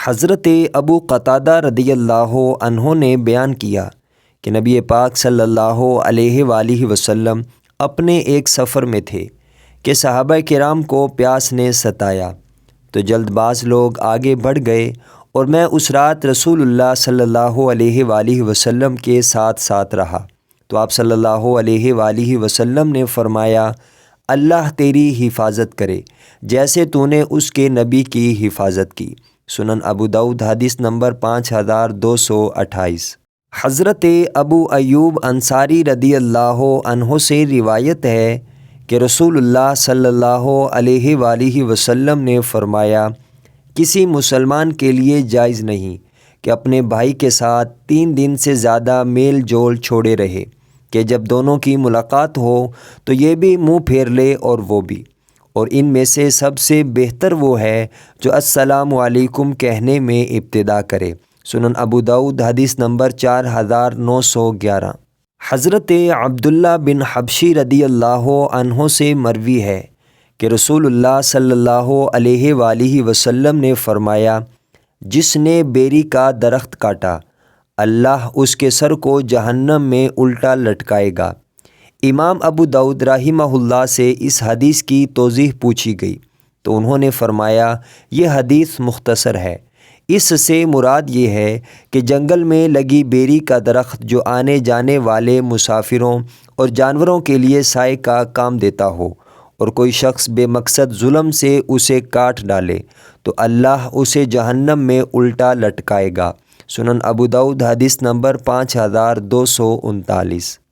حضرت ابو قتادہ رضی اللہ عنہ نے بیان کیا کہ نبی پاک صلی اللہ علیہ وآلہ وسلم اپنے ایک سفر میں تھے کہ صحابہ کرام کو پیاس نے ستایا تو جلد باز لوگ آگے بڑھ گئے اور میں اس رات رسول اللہ صلی اللہ علیہ وآلہ وسلم کے ساتھ ساتھ رہا تو آپ صلی اللہ علیہ وآلہ وسلم نے فرمایا، اللہ تیری حفاظت کرے جیسے تو نے اس کے نبی کی حفاظت کی۔ سنن ابو داؤد حدیث نمبر 5228۔ حضرت ابو ایوب انصاری رضی اللہ عنہ سے روایت ہے کہ رسول اللہ صلی اللہ علیہ وآلہ وسلم نے فرمایا، کسی مسلمان کے لیے جائز نہیں کہ اپنے بھائی کے ساتھ 3 دن سے زیادہ میل جول چھوڑے رہے کہ جب دونوں کی ملاقات ہو تو یہ بھی منہ پھیر لے اور وہ بھی، اور ان میں سے سب سے بہتر وہ ہے جو السلام علیکم کہنے میں ابتدا کرے۔ سنن ابو داؤد حدیث نمبر 4911۔ حضرت عبداللہ بن حبشی رضی اللہ عنہ سے مروی ہے کہ رسول اللہ صلی اللہ علیہ وآلہ وسلم نے فرمایا، جس نے بیری کا درخت کاٹا اللہ اس کے سر کو جہنم میں الٹا لٹکائے گا۔ امام ابو داؤد رحمہ اللہ سے اس حدیث کی توضیح پوچھی گئی تو انہوں نے فرمایا، یہ حدیث مختصر ہے، اس سے مراد یہ ہے کہ جنگل میں لگی بیری کا درخت جو آنے جانے والے مسافروں اور جانوروں کے لیے سائے کا کام دیتا ہو اور کوئی شخص بے مقصد ظلم سے اسے کاٹ ڈالے تو اللہ اسے جہنم میں الٹا لٹکائے گا۔ سنن ابو داؤد حدیث نمبر 5239۔